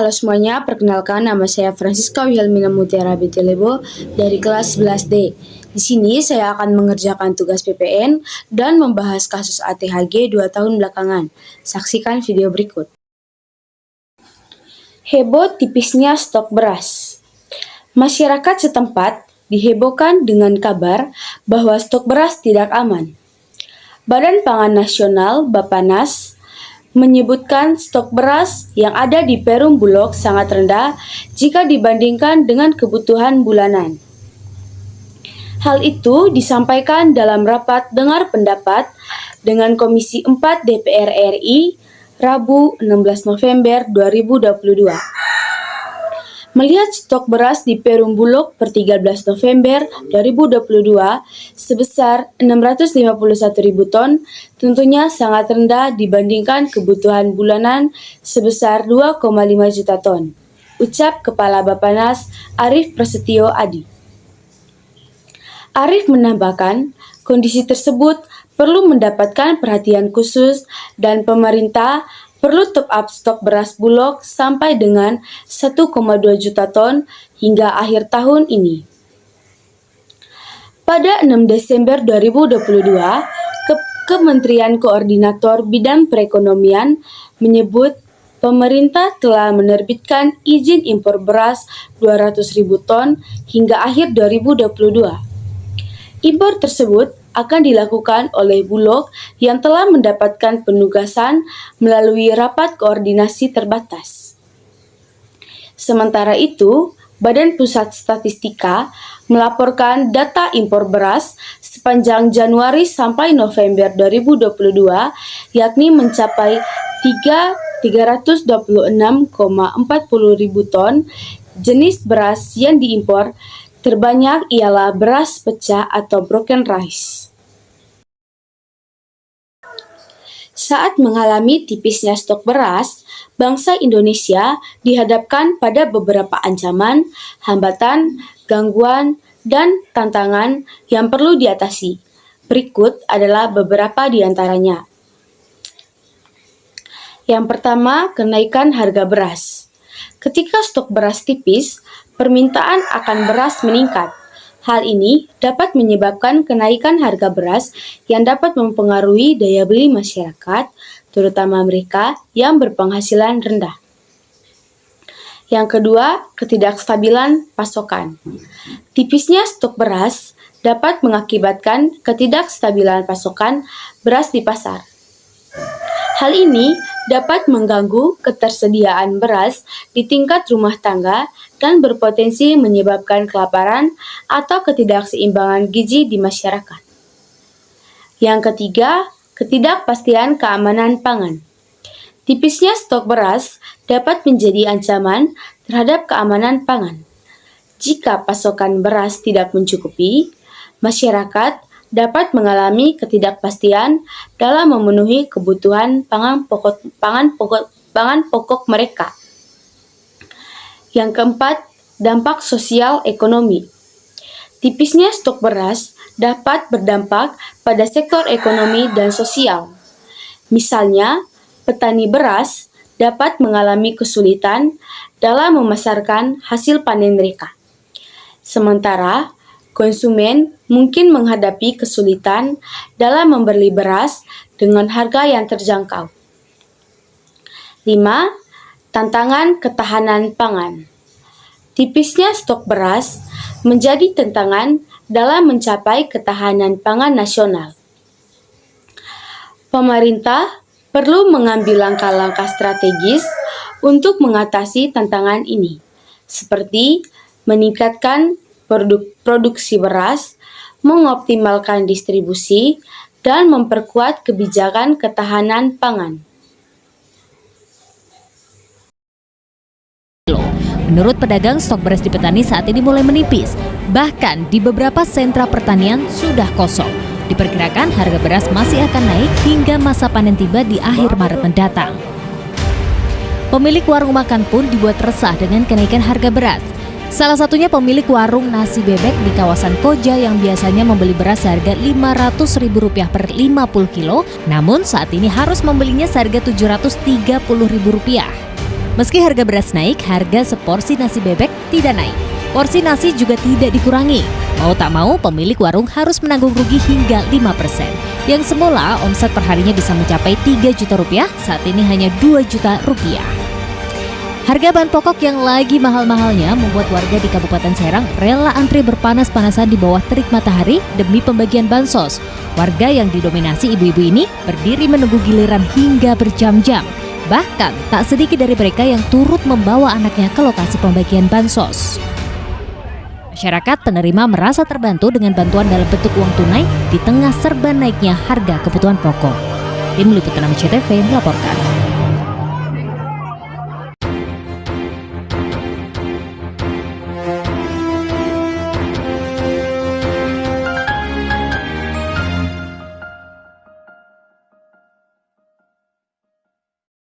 halo semuanya. Perkenalkan, nama saya Francisca Wilhelmina Mutiara Betelebo dari kelas 11D. Di sini saya akan mengerjakan tugas PPN dan membahas kasus ATHG 2 tahun belakangan. Saksikan video berikut. Heboh tipisnya stok beras. Masyarakat setempat dihebohkan dengan kabar bahwa stok beras tidak aman. Badan Pangan Nasional Bappenas menyebutkan stok beras yang ada di Perum Bulog sangat rendah jika dibandingkan dengan kebutuhan bulanan. Hal itu disampaikan dalam rapat dengar pendapat dengan Komisi 4 DPR RI Rabu 16 November 2022. Melihat stok beras di Perum Bulog per 13 November 2022 sebesar 651.000 ton, tentunya sangat rendah dibandingkan kebutuhan bulanan sebesar 2,5 juta ton, ucap Kepala Bappenas Arief Prasetyo Adi. Arief menambahkan, kondisi tersebut perlu mendapatkan perhatian khusus dan pemerintah perlu top up stok beras Bulog sampai dengan 1,2 juta ton hingga akhir tahun ini. Pada 6 Desember 2022, Kementerian Koordinator Bidang Perekonomian menyebut pemerintah telah menerbitkan izin impor beras 200.000 ton hingga akhir 2022. Impor tersebut akan dilakukan oleh Bulog yang telah mendapatkan penugasan melalui rapat koordinasi terbatas. Sementara itu, Badan Pusat Statistika melaporkan data impor beras sepanjang Januari sampai November 2022 yakni mencapai 326,40 ribu ton. Jenis beras yang diimpor terbanyak ialah beras pecah atau broken rice. Saat mengalami tipisnya stok beras, bangsa Indonesia dihadapkan pada beberapa ancaman, hambatan, gangguan, dan tantangan yang perlu diatasi. Berikut adalah beberapa di antaranya. Yang pertama, kenaikan harga beras. Ketika stok beras tipis, permintaan akan beras meningkat. Hal ini dapat menyebabkan kenaikan harga beras yang dapat mempengaruhi daya beli masyarakat, terutama mereka yang berpenghasilan rendah. Yang kedua, ketidakstabilan pasokan. Tipisnya stok beras dapat mengakibatkan ketidakstabilan pasokan beras di pasar. Hal ini dapat mengganggu ketersediaan beras di tingkat rumah tangga dan berpotensi menyebabkan kelaparan atau ketidakseimbangan gizi di masyarakat. Yang ketiga, ketidakpastian keamanan pangan. Tipisnya stok beras dapat menjadi ancaman terhadap keamanan pangan. Jika pasokan beras tidak mencukupi, masyarakat dapat mengalami ketidakpastian dalam memenuhi kebutuhan pangan pokok mereka. Yang keempat, dampak sosial ekonomi. Tipisnya stok beras dapat berdampak pada sektor ekonomi dan sosial. Misalnya, petani beras dapat mengalami kesulitan dalam memasarkan hasil panen mereka. Sementara, konsumen mungkin menghadapi kesulitan dalam membeli beras dengan harga yang terjangkau. 5. Tantangan ketahanan pangan. Tipisnya stok beras menjadi tantangan dalam mencapai ketahanan pangan nasional. Pemerintah perlu mengambil langkah-langkah strategis untuk mengatasi tantangan ini, seperti meningkatkan produksi beras, mengoptimalkan distribusi, dan memperkuat kebijakan ketahanan pangan. Menurut pedagang, stok beras di petani saat ini mulai menipis. Bahkan di beberapa sentra pertanian sudah kosong. Diperkirakan harga beras masih akan naik hingga masa panen tiba di akhir Maret mendatang. Pemilik warung makan pun dibuat resah dengan kenaikan harga beras. Salah satunya pemilik warung nasi bebek di kawasan Koja yang biasanya membeli beras seharga Rp500.000 per 50 kilo, namun saat ini harus membelinya seharga Rp730.000. Meski harga beras naik, harga seporsi nasi bebek tidak naik. Porsi nasi juga tidak dikurangi. Mau tak mau, pemilik warung harus menanggung rugi hingga 5%. Yang semula omset perharinya bisa mencapai 3 juta rupiah, saat ini hanya 2 juta rupiah. Harga bahan pokok yang lagi mahal-mahalnya membuat warga di Kabupaten Serang rela antri berpanas-panasan di bawah terik matahari demi pembagian bansos. Warga yang didominasi ibu-ibu ini berdiri menunggu giliran hingga berjam-jam. Bahkan tak sedikit dari mereka yang turut membawa anaknya ke lokasi pembagian bansos. Masyarakat penerima merasa terbantu dengan bantuan dalam bentuk uang tunai di tengah serba naiknya harga kebutuhan pokok. Tim Liputan CTV melaporkan.